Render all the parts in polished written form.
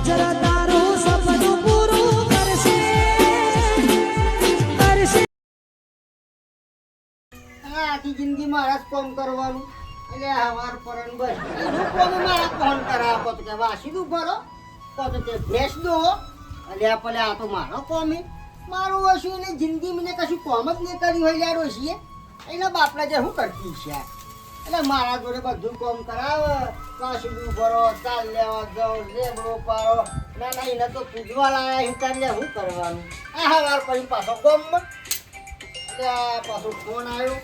જરા તારું સપનું પૂરું કરશે કરશે. આખી જિંદગી મારા જ કોમ કરવાનું એટલે હવાર પરન બસ એનું કોમ મારા ફોન કરાવો તો કે વાસીદું ભરો તો કે ભેંસ દો એટલે પેલે આ તો મારો કોમ હે મારું ઓછું એને જિંદગી મને કશું કોમ જ નહીં કર્યું હોય લ્યા ડોશીએ એના બાપલા જે શું કરતી છે એટલે મારા જોડે બધું કોમ કરાવે વાસીદું ભરો ચાલ લેવા જાઓ લેબડો પાડો ના ના એને તો પૂજવા લાયા હિતાને શું કરવાનું આ હવાર પછી પાછો કોમમાં એટલે પાછો ફોન આવ્યો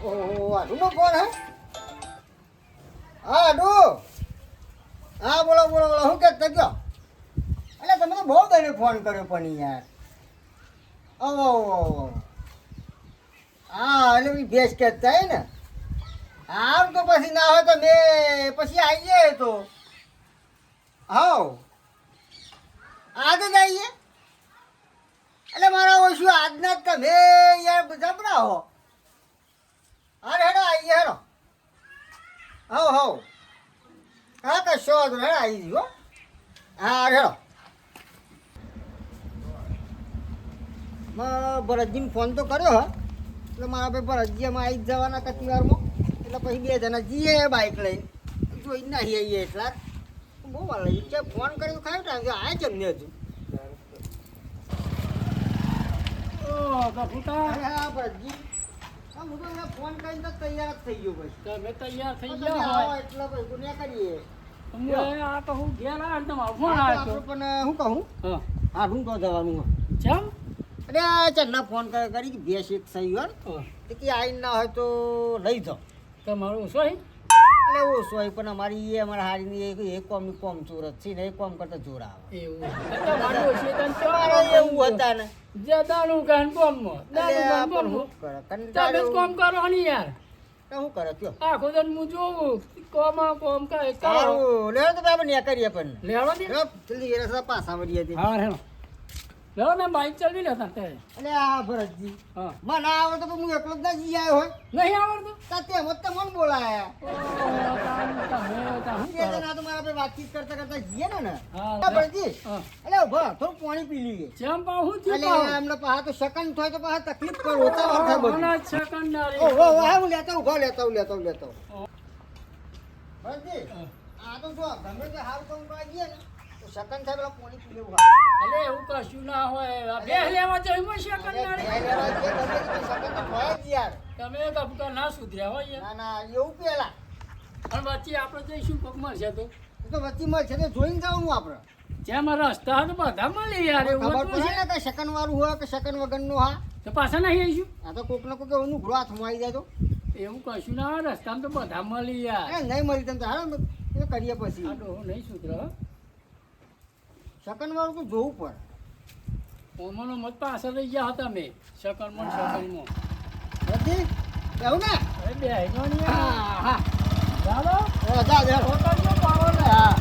ઓહો આડુનો ફોન હે હા આડુ હા બોલો બોલો બોલો શું કહેતા ગયો એટલે તમે તો બહુ દઈને ફોન કર્યો પણ યાર ઓહો હા એટલે પેલી ભેંસ કહેતા હે ને આમ તો પછી ના હોય તો મેં પછી આવીએ તો હાવ આજ જ આવીએ એટલે મારા ઓછું આજના જ તમે યાર જબરા હો અરે હેડો આવીએ હેડો હવ હવ હા કશો વાંધો નહીં, હેડો આવી ગયો હા હેડો ભરતજીને ફોન તો કર્યો હો એટલે મારા ભાઈ ભરતજી અમે આવી જ જવાના કતિવારમાં એટલે પછી બે જણા જઈએ બાઇક લઈને જોઈને નહીં આવીએ એટલા બહુ વાર લાગી છે ફોન કર્યો ખાયો ટાઈમ આ જમને હજુ હા ભરતજી હું તો એને ફોન કરીને તો તૈયાર જ થઈ ગયો ભાઈ તમે તૈયાર થઈ તમે ગયા આવો હોય એટલે ભાઈ ગુન્યા કરીએ તમે આ તો હું ગયા ને તમારો ફોન આવ્યો પણ હું કહું હા આઠું તો જવાનું ચમ અરે ચન્ના ફોન કરી કે ભેંસ એક સહી હોય ને કે આવીને ના હોય તો લઈ જાઓ તમારું સોય એટલે ઓછો હોય પણ અમારી એ અમારા હારીની એ કોમની કોમ ચોરત છે ને એ કોમ કરતા જોર આવે એવું તમારું છે તન તો મારે એવું હતા ને જદાનું કાન કોમ એટલે આ દાનું કાન પણ કોમ શું કરે તમે કંટાળ્યો કોમ કરો ને યાર શું કરે કયો આખો દન હું જોઉં કોમ કાય કરો સારું લેવો તો આપણે ને કરીએ પણ લેવા દે જલ્દી એ રસ્તા પાછા વળીએ તે હા હેલો લેવો ને બાઈક ચલાવી લેતા તે એટલે આ ભરતજી હા મને આવે તો હું એકલો જ ના જઈ આવ્યો હોય નહીં આવડતું તા તેમ જ તમને બોલાયા તમે બે જણા તો મારા આપણે વાતચીત કરતા કરતા જઈએ ને હા, હા ભરતજી હા. એટલે ઉભા થોડું પાણી પી લઈએ ચમ પાહું એટલે એમને પાછા તો સેકન્ડ થાય તો પાછા તકલીફ પર ઓછા વાર થાય બધું સેકન્ડરી ઓહો હા હું લેતો ઉભો લેતો ભરતજી આ તો જો ગમે તે હાલ કામ કરવા જઈએ ને તો સેકન્ડ થાય પેલા પાણી પી લેવું અલે એવું કશું ના હોય આ બે લેવા જઈ માં સેકન્ડરી તમે કબકા ના સુધર્યા હોય યાર. ના ના એવું પેલા અને વચ્ચે આપણે જઈશું કોક મળશે તો એ તો વચ્ચે મળશે તો જોઈને જવાનું આપણે જેમ રસ્તા તો બધા મળી યાર એવું ખબર હોતું પડે છે. ને કે સેકન્ડ વાળું હોય કે સેકન્ડ વગરનું હા તો પાછા નહીં આવીશું આ તો કોક ને કોક એવું ઘોડો હાથમાં આવી જાય તો એવું કશું ના હોય રસ્તામાં તો બધા મળી યાર અરે નહીં મળી તને તો હાલો એ કરીએ પછી આ ડોહો નહીં સુધરો સેકન્ડ વાળું તો જોવું પડે ઓમનો મત પાછળ રહી ગયા હતા મેં સેકન્ડમાં નથી એવું ને અરે બે નો નહીં હા હા ચાલો જા જા પોતાનો પાડો ને હા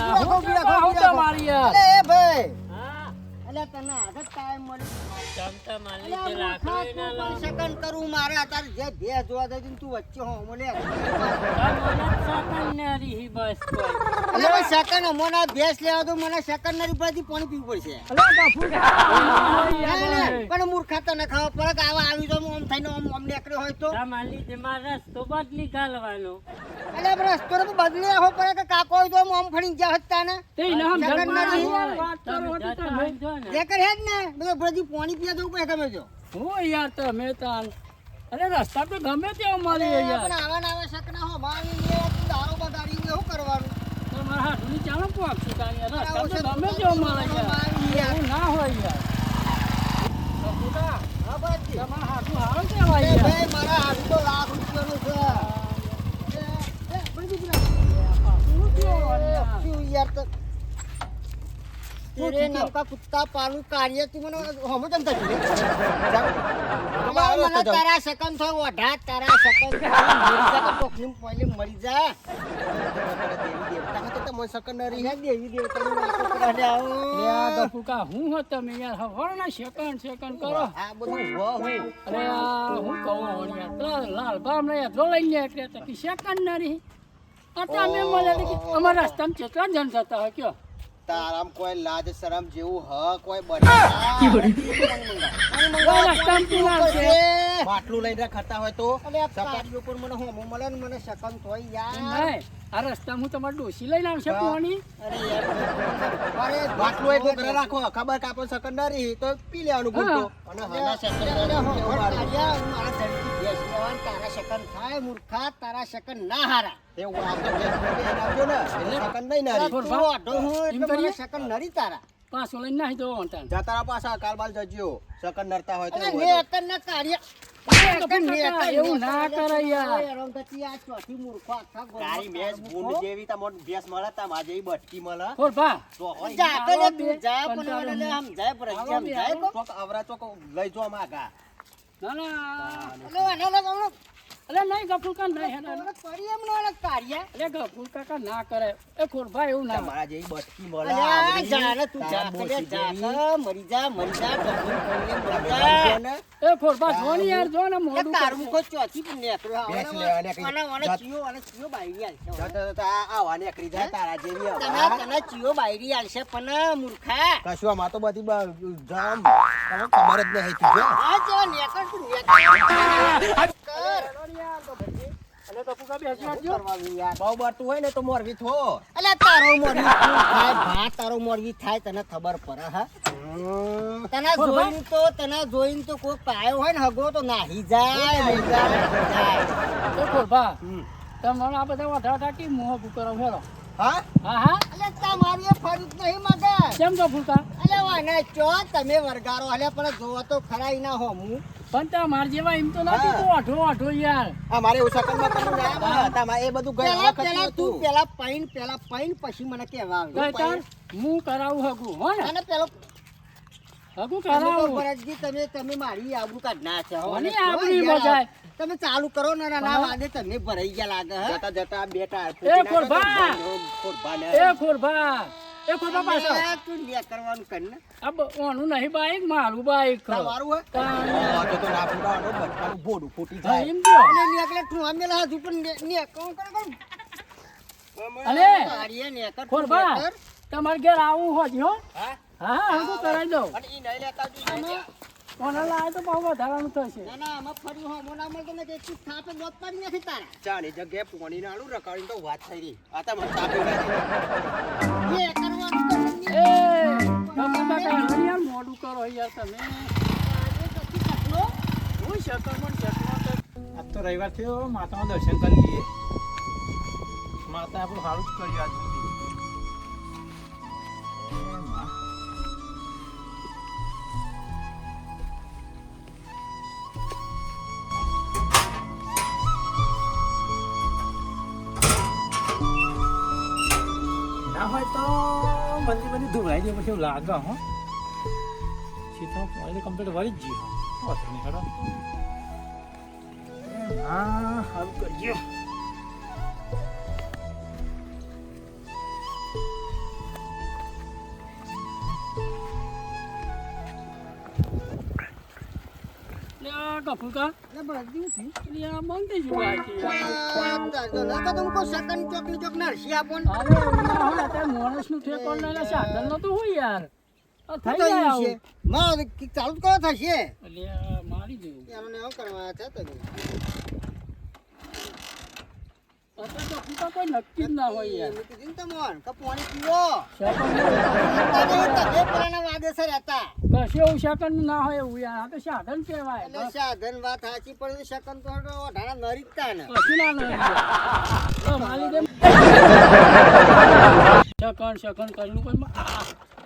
તમારી યાર અરે ભાઈ હા અલ્યા તને આગળ ટાઈમ મળી ચમતા માલી અલ્યા તે હું લાકડો ખાતું ના પણ સેકન્ડ કરું મારે અત્યારે જે ભેંસ જોવા જાય છે ને તું વચ્ચે હો મને સેકન્ડરી બસ કોઈ અલ્યા ભાઈ સેકન્ડ મને ભેંસ લેવા તો મને સેકન્ડરી પરથી પાણી પીવું પડશે પણ મૂર્ખા તને ખાવા પડે કે આવા આવી તો આમ થઈને આમ નીકળ્યો હોય તો માલી તે મારા રસ્તો બદલી ગાલવાનો અલ્યા આપણે રસ્તો તો બદલી આવો પડે કે કાકો હોય તો આમ ફણી ગયા હતા ને તે નામ સેકન્ડરી વાત કરો તમે જે કરે જ ને બધું બધી પાણી પીવા જવું પડે ગમે જો હું યાર તમે તાન અરે રસ્તા તો ગમે તેવો મળી યાર પણ આવા ને આવા શકના હો મારી લે દારૂ બગાડી એવું કરવાનું તમારા હાથની ચાલો પહોંચી તાન યાર રસ્તા તો આવો ગમે તેવો મળે યાર મારી યાર. એવું ના હોય યાર સપુતા હા બાજી તમારા હાથું હારો કેવાય એ યાર ભાઈ મારા હાથ તો લાખ રૂપિયાનું છે એ બધી શું થયું યાર? શું યાર તો तेरे नाम का कुत्ता पालू कार्य तू મને હમો જમતા છે મને તારા સેકન્ડ થયો ઓઢા તારા સેકન્ડ મરી જા તો ટોકલી પહેલે મરી જા તમે તો તમને સેકન્ડરી અલ્યા દેવી દેવતાની વાતો કરે છે આવો. અરે આ ગફુકા હું હો તમે યાર હવારના સેકન્ડ કરો આ બધું હો હું અરે આ હું કહું યાર પેલા લાલ બામ ને યાર લઈને એટલે તકી સેકન્ડ નરી આટલા મેં મળે કે અમારા રસ્તામાં કેટલા જણ જતા હોય કયો તારામ કોઈ લાજ શરમ જેવું હ કોઈ રસ્તામાં પીલા છે બાટલું લઈને ખાતા હોય તો અલ્યા કાઢ્યો પણ મને હોમો મળે ને મને શકન થોય યાર. નહીં આ રસ્તામાં હું તમારે ડોસી લઈને આવશે પાણી અરે યાર અરે બાટલું એક ઘરે રાખો ખબર કાપો સેકન્ડરી તો પી લેવાનું ગુટો અને હના સેકન્ડરી કેવું મારું મારા ધરતી ભેંસ લેવાનું તારા શકન થાય મૂર્ખા તારા શકન ના હારા. એવું આ તો ગેસ આવજો ને એટલે સેકન્ડ નહીં નારી તું વાઢો હું એટલે મને શકન નરી તારા. પાછો લઈને નાખી દો અંતાન જતા પાછા કાલબાલ જજો સેકન્ડ નરતા હોય તો અરે એવું ને હોય તો. અકન ના કાર્ય એવું ના કરે યાર આ ચોથી મૂર્ખો આખા ગોળમાં તારી મેસ બૂંદ જેવી તમને ભેંસ મળે તમા જેવી બટકી મળે ખોર ભા તો હોય જાતો ને તું જા પણ મને સમજાય પર સમજાય કો ચોક આવરા ચોક લઈ જો માગા ના ના અલે વાના લગાવનો અરે નહીં ગફુર કા નહીં હેડા પડી એમ નો કાર્ય. અરે ગફુર કાકા ના કરે એ ખોર ભા એવું ના તમારા જેવી બટકી મળે અલ્યા આવડી. જા ને તું જા તારા કલે બોસી જા જેવી. મરી જા કબૂલ કરીને મરી તમે જા. સમજો ને? એ ખોર ભા જો ને યાર જો ને એ મોઢું તારું કો ચોથી પણ નેકરો બેસ લેવાને કઈ અને ચિયો બાયરી આલશે. જતા જતા આવા નીકળી જાય તારા જેવી તને હવે. તને ચિયો બાયરી આલશે પણ મૂર્ખા. કશું આમાં તો બધી જામ તમને ખબર જ નહીં તું જો. આ જેવા નેકર તું નેકર કર. અલે ગફુર કા બેસી શું વાંચજો કરવાનું યાર. બહુ બટું હોય ને તો મોરવી થો અલ્યા તારો મોરવી થાય ભા તારો મોરવી થાય તને ખબર પડે હા. તને જોઈને તો કોઈ પાયો હોય ને હગો તો નાહી જાય નહીં જાય, નહીં જાય. એ ખોર ભા તમારે આ બધા વધારે કે મોહ કરો હેરો હા હા હા અલ્યા તમારી એ ફરજ નહીં મગર. કેમ ગફુર કા અલ્યા વાને ચો તમે વરગારો અલ્યા પણ જોવો તો ખરા ઈ ના હોમું. પણ તમાર જેવા એમ તો નથી તો અઢો યાર આ મારે એવું સેકન્ડમાં કરવું ના આવે. તમારે એ બધું ગઈ પેલા વખત પેલા તું હતું. પેલા પૈન પછી મને કહેવા કઈ આવે. તાર હું કરાવું હગું હો ને અને પેલો હગું તમે તો કરાવું ભરતજી તમે મારી આબરૂ કાઢ ના છે હો. મને અને આબરૂ યાર, બજાય. તમે ચાલુ કરો ને ના વાદે તમે ભરાઈ ગયા લાગે હે. જતા જતા બેટા એ ખોરભા! ખોરભા ને. એ ખોરભા પાછો અલ્યા, તું લે કરવાનું કર ને. અબ ઓનું નહીં બાઈક મારું બાઈક તમારું હોય? તો ના ફૂટાવાનું બટકાનું બોડું ફૂટી જાય. એમ જો અને નેકલે તું આમેલા હાથ ઉપર ને કોણ કરે અલે મારીએ નેકર ખોરભા નેકર. તમારે ઘેર આવું હોજ હો હા? હા હગું કરાવી દઉં અને ઈ નહીં લેતા તું ઈ નહીં. કોને લાવે તો બહુ વધારાનું થશે ના ના આમાં ફરી હો મોના મળતો ને કે તું થાપે બોત પડી નથી તારા. ચાની જગ્યાએ પોણી નાડું રકાડીને તો વાત થઈ રહી. આ તો મને તાપી ગઈ. એ કરવાનું કર ને. એ ગફુર કાકા યાર મોડું કરો યાર તમે હું શકર આજ તો રવિવાર થયો માતાનું દર્શન કરી લઈએ માતા આપણું સારું જ કર્યું આજ સુધી ના હોય તો બધી બધી ધોવાઈ દે પછી એવું લાગે હો સીધો કમ્પ્લીટ વળી જ ગયું વાંધો નહીં હેડો હા સારું કરજો ગફુર કા એટલે ભરતજી હું થયું? આ બંધ થઈ ગયું આ કે યાર. તો ના તો તુમકો સેકન્ડ ચોક ની ચોક નરસી આપો ને. અરે ના હોય અત્યારે માણસનું ઠેકોણ લઈને સાધન નતું હોય યાર આ થઈ થયું જાય છે. આવું. મારે ચાલુ જ કરો થશે. એટલે આ મારી દેવું એનું એવું કરવા છે તમે. અત્યારે તો ફૂટા કોઈ નક્કી જ ના હોય યાર એમ કીધું ને તમોન કે પાણી પીવો. સેકન્ડ તમે પેલાના વાદેસર હતા. કશે એવું સેકન્ડ ના હોય એવું યાર આ તો સાધન કહેવાય એટલે સાધન વાત સાચી પણ સેકન્ડ તો ઢાણા નરીકતા ને. કશું ના નહીં તો મારી દે સેકન્ડ કરેલું કોઈ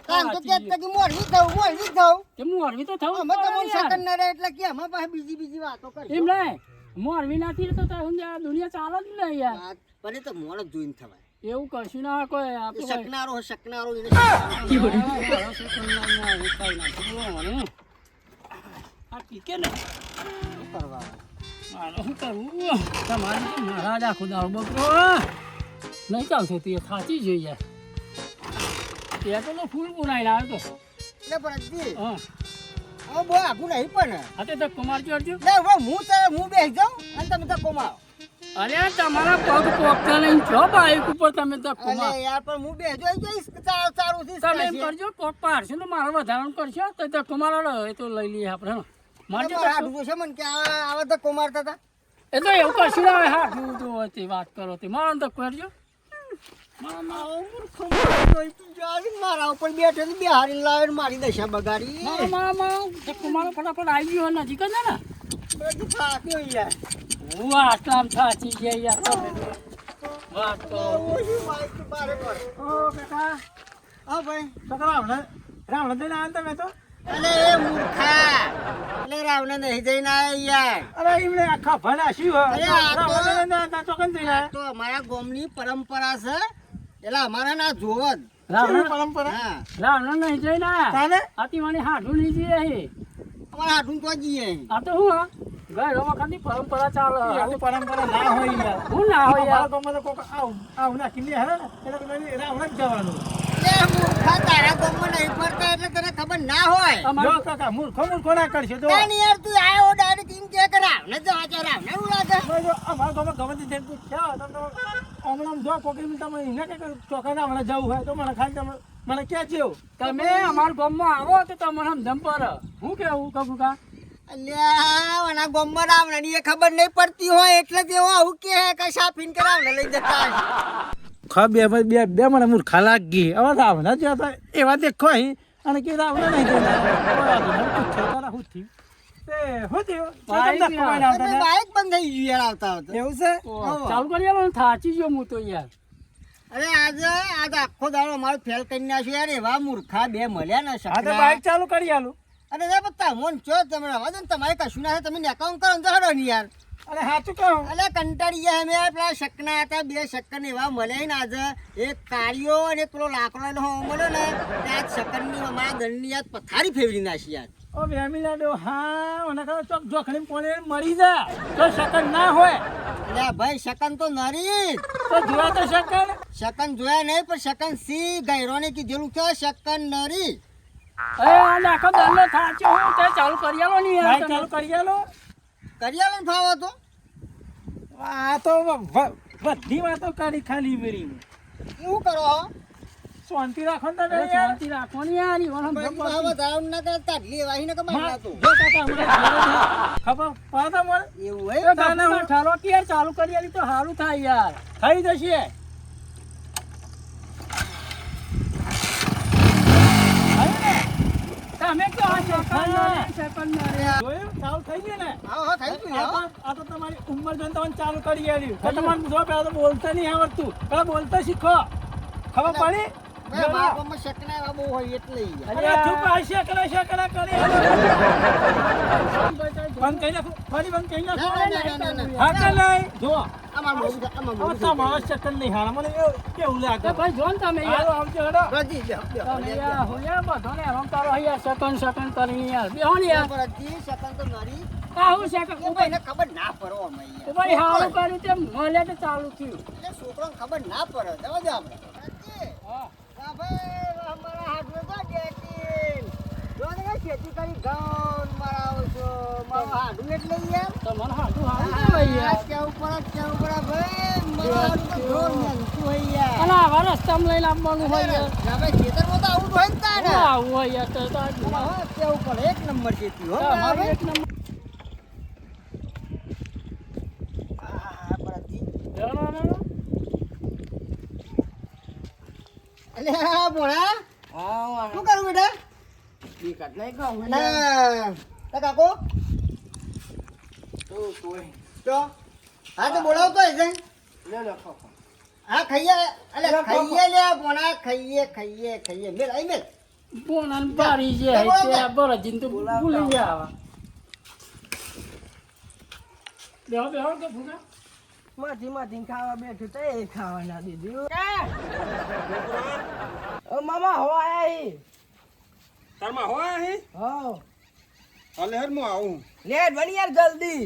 કામ તો કે તકી મોરવી થવું. કે મોરવી તો થવું અમે તમને પડે યાર. સેકન્ડ ન રહે એટલે કે અમે પાસે બીજી વાતો કરશો. એમ નહીં મોરવી નથી તો આ દુનિયા ચાલે જ નહીં યાર વાત પણ એ તો મોણ જ જોઈને થવાય. એવું કશું ના હોય કોઈ એ આપણે શકનારો એને આ પીકે ને કરવા. મારે શું કરવું તમારે તો મહારાજ આખો દાડો બકરો નહીં ચાલશે તે થાચી જોઈએ તે તો ફૂલ પુરાઈ લાવ્યો તો એટલે ભરતજી હા હવે બહુ આઘું નહીં પણ હા તે ધક્કો મારજો અર્જુ લે હવે હું બેસી જાઉં અને તમે ધક્કો મારો અરે તમારા પગ પોકતા નહીં છો બાઈક ઉપર તમે ધક્કો માર અરે યાર પણ હું બેસજો જઈશ ચારું થી તમે એમ કરજો પગ પાડશે ને મારો વધારણ કરશો તો ધક્કો મારો એ તો લઈ લઈએ આપણે હા મારજો ધક્કો. હાડું છે મને કે આવા ધક્કો મારતા હતા એ તો એવું કરશું ને હવે હા તું તો તે વાત કરો તે મારો ને ધક્કો કરજો મારા ઉપર બેઠે ને બિહારી લાવે ને મારી દશા બગાડી ધક્કો મારો ફટાફટ આવી ગયો નજીક જ ને બધું થાકી હોય યાર હું આટલામ થાચી ગયા યાર તમે તો. વાત કરો ઓછી બાઈક બારે પર. ઓ કાકા હા ભાઈ તો રાવણ જઈને આવ્યા તમે તો અલે એ મૂર્ખા એટલે રાવણે નહીં જઈને આયા યાર અરે એમને આખા ભલા શું અરે આ તો- રાવણ તો કન જઈને આવ્યા તો અમારા ગામની પરંપરા છે એટલે અમારા ના જોવત કેવી પરંપરા હા રાવણ નહીં જઈને આયા તાને આથી મને હાડું નહીં જઈએ હે અમારા હાથું તો જઈએ આ તો હું હા ગયો વખતની પરંપરા ચાલે યાર પરંપરા ના હોય યાર હું ના હોય યાર મારા ગામમાં તો કોક આવું ના કિલ્લે હે ને એટલે પછી રાવણ જ જવાનું એટલે મૂર્ખા તારા ગામમાં નહીં ફરતા એટલે તને ખબર ના હોય જો તમારે કાકા મૂર્ખો ના કરશે જો તાની યાર તું આયો ડાયરેક્ટ એમ કે રાવણે જવા છે રાવણે હું લાગે જો અમારા ગામમાં ગમે તે જેમ પૂછ્યા તમે હમણાં જો કોકી તમે એને કે ચોકાના હમણાં જવું હોય તો મને ખાલી તમે મને ક્યાં જેવું તમે અમારા ગામમાં આવો તો તમને સમજમ પર હું કેવું કહું કા અલ્યા આના ગામમાં રાવણની એ ખબર નહીં પડતી હોય એટલે તેઓ આવું કે સાફીન કે રાવણે લઈ જતા હશે. બે મને મૂર્ખા લાગી હવે રાવણ જ હતા એવા દેખો અહીં અને કે રાવણ નહીં જોતા હું થયું તે હું થયું બાઈક ધક્કો મારીને આવતા એટલે હતા? બાઈક બંધ થઈ ગયું યાર આવતા આવતા એવું છે ચાલુ કરી આલો ને થાચી ગયો હું તો યાર અરે આજે આખો દાડો અમારો ફેલ કરી નાખ્યો યાર એવા મૂર્ખા બે મળ્યા ને હા તો શકરા. બાઈક ચાલુ કરી આલું અરે ના પત્તા મોન ચો તમે રવા દો ને તમારે કશું ના થાય તમે એકાઉન્ટ કરો ને તો હડો ને યાર અરે સાચું કહું અલે કંટાળી ગયા અમે યાર પેલા શકના હતા બે શકન એવા મળ્યા ને આજે એક કાળિયો અને એક પેલો લાકડાનો હો મળ્યો ને ત્યાં શકનની અમારા દંડની યાદ પથારી ફેરવી નાખી યાર ઓ વેમીલા દો હા મને કહો ચોક જોખણી પોણે મરી જા તો શકન ના હોય અલે ભાઈ શકન તો નરી જ. તો જોવા તો શકન શકન જોયા નહીં પણ શકન સી ગયરોને કીધેલું છે શકન નરી એ આખો દંડો થાચ્યો હું તે ચાલુ કરી આલો ને યાર બાઈક ચાલુ કરી આલો કરિયાલો ને ફાવો તો આ તો બધી વાતો કરી ખાલી મેરી એવું કરો હો શાંતિ રાખો ને તમે. તમે યાર શાંતિ રાખવાની યાર ઈ વલણ ભાઈ જબરદસ્ત. બાબા ધામ ના કરતા આટલી વાહી ને કમાઈ નાખો જો કાકા હમણાં ખબર પાતા મને એવું એ હોય ગામમાં ઠાલો કે યાર ચાલુ કરી આલી તો સારું થાય યાર થઈ જશે તમે કહો સેકન્ડ જોયું ચાલુ થઈ ગયું ને હા હા થઈ ગયું હો. આ તો તમારી ઉંમર જોઈને તમને ચાલુ કરી આલ્યું તો તમારે જો પહેલા તો બોલતા નહીં આવડતું પહેલા બોલતા શીખો ખબર પડી બે બાપમાં શકના એવા બહુ હોય એટલે યાર. અરે ચૂપ આ શકરા કરી બંધ કરી નાખો ફરી બંધ કરી નાખો ના. હા કે નહીં જો આમાં મોડું થાય, આમાં મોડું આ તમારો સેકન્ડ નહીં હારા મને કેવું લાગે ભાઈ જો ને તમે હાલો યાર આવજો હેડો રજી બે, બે, તમે બે. યાર હું યાર બધો ને રમતારો યાર સેકન્ડ કરી યાર બેહો ને યાર પર હજી શકન તો નરી આવું સેકન્ડ એ ભાઈને ખબર ના પડો અમે યાર. ભાઈ હારું કર્યું તે મળે તો ચાલુ થયું એટલે છોકરાને ખબર ના પડે જવા દે આપણે રજી. હા હા ભાઈ અમારા હાથમાં તો ડેટીન. જો ને કે ખેતી કરી ઘઉં મારા આવો છો મારું હાડું એટલે યાર તમારે હારું હારું કહેવાય યાર કેવું પડે ભાઈ મારા હાડું તો જોર મલતું હોય યાર. અને આવા રસ્તામાં લઈને આવવાનું હોય યાર હવે ખેતરમાં તો આવું જ હોય ને તારે. આવું હોય યાર તો હા, કેવું પડે એક નંબર ખેતી હો તમારું ભાઈ. એક નંબર હા, બરાબર. અલે આ ભોળા શું કરું બેટા ના તા કાકો તો હા તો બોલાવતો હશે હા ખાઈએ અલે ખાઈએ લે ભોળા ખાઈએ મેલ આઈ મેલ બોનાન બારી જે હે તે બરજીન તો ભૂલી ગયા બેહો કે ભૂકા માંથી ખાવા બેઠું તો એ ખાવા ના દીધું મામા હો આયા તારમાં હોય અહીં હો હાલે હેર હું આવું લેટ બની યાર જલ્દી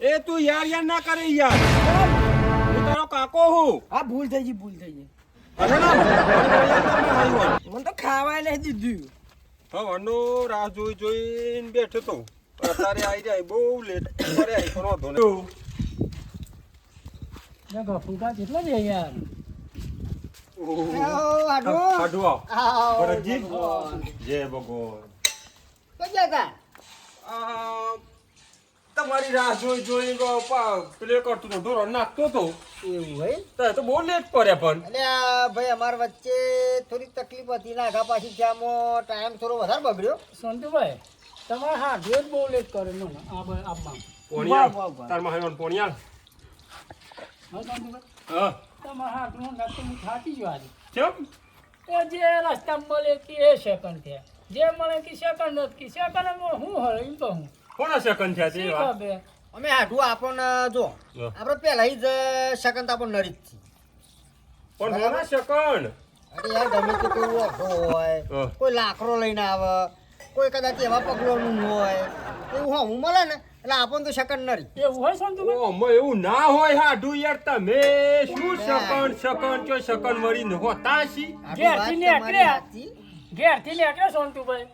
એ તું યાર ના કરે યાર તારો કાકો હું આ ભૂલ થઈ ગઈ અરે ના મને તો ખાવાય નહીં દીધું હવાનો રાહ જોઈને બેઠો તો અત્યારે આવી જાય બહુ લેટ અત્યારે આવી પણ વાંધો નહીં. દેખો ફૂકા કેટલો છે યાર આવો, હાડુ. હાડુ આવ. આવો, ભરતજી. ભગવાન. જય ભગવાન. તો ગયા તા? આ તમારી રાહ જોઈ પેલે કરતો તો ઢોરો નાખતો તો એવું હોય? તો તો બહુ લેટ પડે પણ એટલે આ ભાઈ અમારા વચ્ચે થોડી તકલીફ હતી ને આગા પાછી જ્યાંમાં ટાઈમ થોડો વધારે બગડ્યો. સંતુભાઈ તમારે હા જ બહુ લેટ કરે મને આપમાં પોણિયા તાર માં પોણિયા હા સંતુભાઈ હા તમારા હાથનું નાખતો હું થાકી ગયો આજે કેમ એ જે રસ્તામાં મળે કે એ સેકન્ડ થયા જે મળે કે સેકન્ડ નથી સેકન્ડ હું હળ એમ તો હું કોના સેકન્ડ થયા તે શી વાત? ખબર અમે હાડું આપણને જો હા. આપણે પહેલા જ શકન તો આપણને નડી જ હતી. પણ કોના સેકન્ડ અરે યાર ગમે તે કોઈ ઓઢો હોય હા. કોઈ લાકડો લઈને આવે કોઈ કદાચ એવા પગલોનું હોય એવું હું મળે ને એટલે આપણને તો શકન નડી. એવું હોય સંતુભાઈ ઓમાં એવું ના હોય હાડું યાર તમે શું સેકન્ડ ચો સેકન્ડ મળીને હોતા છી હાડું ઘેરથી વાત તમારી નીકળ્યા. સાચી. ઘેરથી નીકળ્યો સંતુભાઈ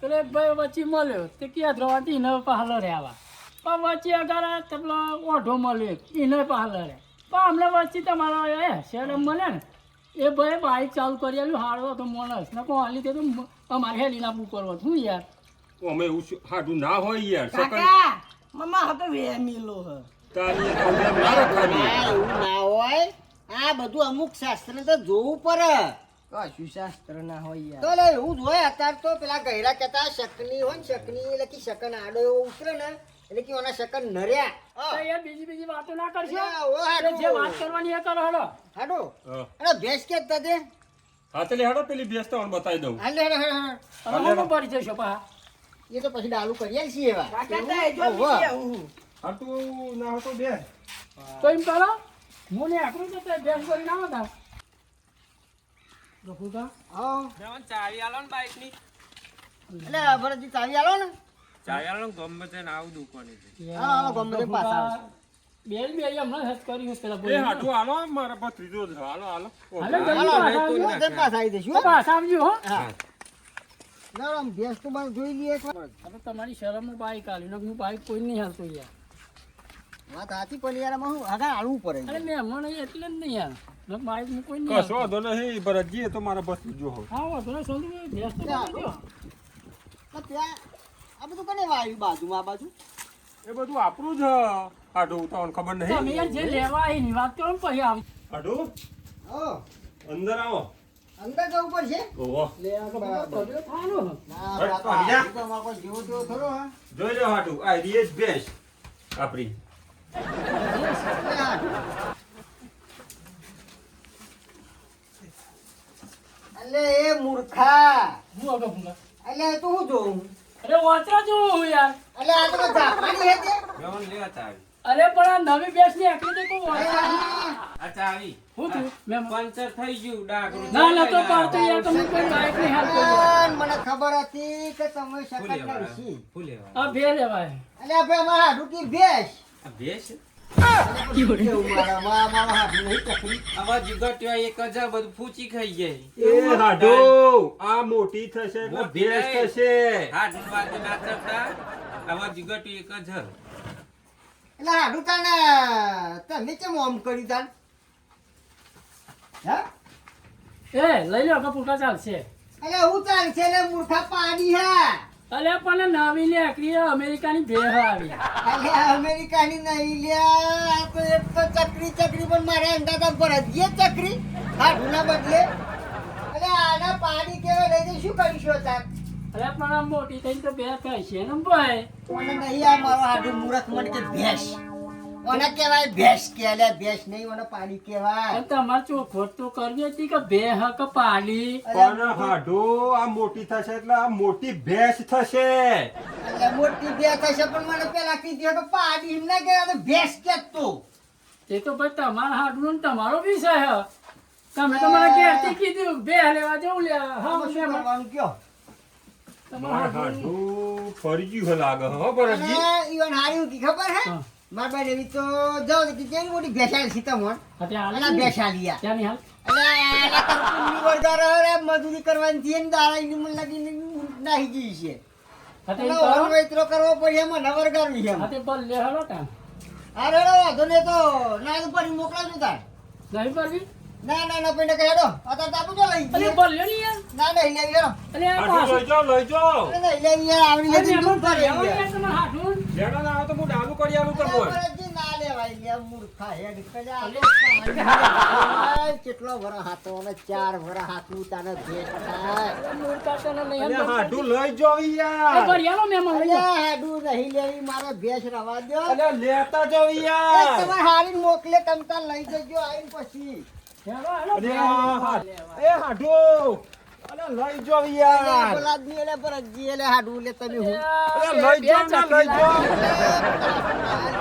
પેલે એક ભાઈ વચ્ચે મળ્યો તે ક્યાં ધ્રવાથી એને પહાલો રહેવા પણ વચ્ચે અગાર પેલો ઓઢો મળ્યો એને પહાલો રહે પણ અમને વચ્ચે તમારો એ શેરમ મળે ને એ ભાઈ બાઇક ચાલુ કરી આલ્યું હારવો તો માણસ ને કોઈ હાલી તે તો અમારે હેલી નાખવું કરવો શું યાર અમે એવું હાડું ના હોય યાર સેકન્ડ કાકા મમ્મા હવે વેમીલો હ તારી એના ના રખાવી ના, એવું ના હોય. આ બધું અમુક શાસ્ત્ર તો જોવું પડે. કશું શાસ્ત્ર ના હોય તો યાર લે એવું જ હોય. અત્યારે તો પેલા ગયડા કહેતા શકની હોય ને શકની એટલે કે શકન આડો એવો ઉતરે ને એટલે કે ઓના શકન નર્યા. તો યાર બીજી વાતો ના કરશો અલ્યા, ઓ હાડું. જે વાત કરવાની એ કરો હેડો હાડો. હા. અરે ભેંસ કે તને હા તો લે હાડો પેલી ભેંસ તો મને બતાવી દઉં હાલે હાલે હાલે. તમે હું પડી જશો પા એ તો પછી ડાલુ કરીએ છીએ એવા. કાકા તો એ જો ઓહો. બીજે આવું. હાટું ના હતો બે તો એમ કરો હું ને આકરું તો તે બેસ કરી ના હતા રઘુકા હા. ચાવી આલો ને બાઈક ની એટલે ભરતજી ચાવી આલો ને. ચાવી આલો ને ગમે તે આવું દુકાને હાલો, હાલો, ગમે તે પાછા આવશે. બેન બે હમણાં હજ કર્યું પેલા એ બોલી હાટું હાલો મારા ભત્રીજો જ હાલો હાલો હાલો જલ્દી હાલો, પાછા આવજો. હાલો, તે પાછા આવી જઈશું, હો. પાછા આવજો હો હા. ના, આમ ભેંસ તો મારે જોઈ લઈએ એક વાર. હવે તમારી શરમનું બાઈક આલ્યું ને હું બાઈક કોઈ નહીં હાલતું યાર વાત સાચી પણ યાર આમાં હું આગળ હાલવું પડે અરે મેં હમણાં એટલે જ નહીં યાર મેં બાઈક હું કોઈ નહીં કશો હાલતું. વાંધો નહીં ભરતજી એ તો મારા ભત્રીજો હોય હા વાંધો નહીં સોનુ ભેંસ તો ત્યાં. કરી દો. તો ત્યાં આ બધું કને વાવ્યું બાજુમાં આ બાજુ? એ બધું આપણું જ હાડું તમને ખબર તમે યાર નહીં જે લેવા એની વાત કરો ને પછી આવ હાડું હા. અંદર આવો અંદર જવું પડશે? ઓહો લે આ તો બધો પગલો થાનો. ના, બસ, આ તો આવી જા. આ તો અમારે કોઈ જેવો તેવો થોડો, હા. જોઈ લો હાટું આ રીએ જ ભેંસ આપણી એટલે આ. અલે એ મૂર્ખા, હું આગળ ભૂંગા. અલે તું શું જોઉં? અરે વાંચરા જોઉં હું યાર અલે આ તો કોઈ જાપાની હે તે? લેવા ચાવી અરે પણ આ નવી બેસ ની આખી તો કોઈ વાંચરા અલા, આ ચાવી હું થયું મેં પંચર થઈ ગયું ડાકરું ના ના તો પાડતો યાર તો હું કોઈ બાઈક નહીં હાલતો યાર. મને ખબર હતી કે તમે શકન કરશી. ફૂલ લેવા આ બે લેવાય અલે આપણે અમારા હાડું કી ભેંસ. આ ભેસ કેવું મારા મારા હાડું નહીં ચકરી. આવા જુગટ્યો એક હજાર બધું ફૂચી ખાઈ જાય એ હાડું આ મોટી થશે એટલે મોટી ભેંસ નહીં. થશે હાથ વાત ના ચડતા આવા જુગટ્યો એક હજાર એટલે હાડું તાને તમે કેમ ઓમ કરી તાન? હા? એ લઈ લો કે પૂટા ચાલશે અલે હું ચાલશે ને મૂર્ખા પાડી હે. અરે પણ નવી ને આખરી અમેરિકાની ભેહ આવી અલે અમેરિકાની નહીં લ્યા. આ તો એક તો ચકરી પણ મારે અંદાજા પર જ ચકરી હાડુના બદલે. અલે આના પાડી કેવા લઈ જઈ શું કરીશું તાર? અરે પણ આ મોટી થઈને તો બે થાય છે ને ભાઈ મને નહીં આ મારો હાડું મૂરખ મને કે ભેંસ. ઓને કહેવાય ભેંસ કે અલે ભેંસ નહીં ઓને પાડી કહેવાય. અને તમારે ચોખવટ તો કરવી હતી કે ભેહ કે પાડી પણ હાડું આ મોટી થશે એટલે આ મોટી ભેંસ થશે એટલે મોટી ભેંસ હશે પણ મને પેલા કીધું કે પાડી એમ ના કહેવાય, તો ભેંસ કહેતો. તે તો ભાઈ તમારા હાડનો ને તમારો વિષય હે તમે તો મને ઘેરથી કીધું બે લેવા જવું લે હા આમાં શું કરવાનું કયો? તમારા મારા હાડું હાડું ફરી ગયું લાગે હો ભરતજી અને ઈવન હાર્યું કી ખબર હે? હા. માર બેન એવી તો જાઓ કે કેવી મોટી ભેસાલ છે તમોન અત્યારે હાલ અલા ભેસાલિયા ત્યાં નહીં હાલ અલા તરકુની વરદાર રે મજૂરી કરવાની છે ને દાડાની મન લાગીને નાહી ગઈ છે અત્યારે અલા ઓર વેતરો કરવો પડે એમાં નવર કરવી છે હાથે પર લે હલો તા અરે રો વાંધો ને તો ના પડી મોકલાવજો તાર નહીં પરવી ના પેને કહે હેડો અત્યારે તાપુ જો લઈ અરે જઈએ. પર લ્યો નહીં યાર ના નહીં લઈ હેડો અરે આ હાડું પાછું લઈ જાઓ લઈ જાઓ અરે નહીં લઈ યાર આવડી અરે લેતી એમાં દૂર પર કરી લેવાનું યાર. યાર તમારે હાથું લેડા ના આવે તો હું ડાબુ કરી આલું અરે તમને ભરતજી ના લેવાય યાર મૂર્ખા હેડ કજા આલે કેટલો વરા હાથો અને 4 વરા હાથું તાને ભેટ થાય મૂર્ખા તને નહીં અરે હાલ હાડું લઈ જાઓ એ યાર પર યાલો મહેમાન લઈ અલ્યા જાઓ હાડું નહીં લેવી મારે ભેંસ રવા દો અરે લેતા જાઓ એ યાર તમારે હારીને મોકલે તમ તાર લઈ જજો આઈને પછી હેલો હેલો અરે એ હાડું અરે લઈ જાઓ યાર બોલાદમી એટલે ભરતજી એટલે હાડું લે તમે હું અરે લઈ જાઓ ને લઈ જાઓ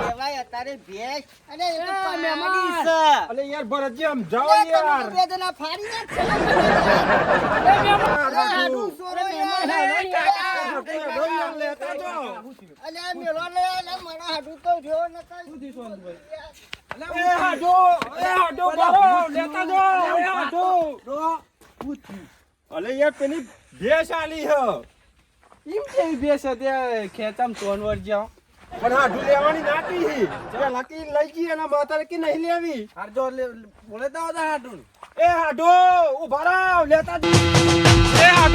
લેવાય અત્યારે ભેંસ અને એ તો એ પાડી છે અરે યાર ભરતજી આમ જાઓ યાર બે જણા ફાડી નાખશે હાડું. હાડું સોરો યાર હાડું યાર લેતા જાઓ અલ્યા મેલો લે અલ્યા મારો હાડું તો જો ન એ હાડું બારો લેતા જાઓ એ હાડું અલે યાર પેલી ભેંસ આલી હ એમ કેવી બેસ હતી ખેતમ તોનવર જાઓ પણ હાડું લેવાની નાતી હી પેલા કી લઈ ગઈ એના માતાને કે નહીં લેવી હાર જો બોલે તો હાટું એ હાડું ઉભા રહો લેતા જ. એ હાડું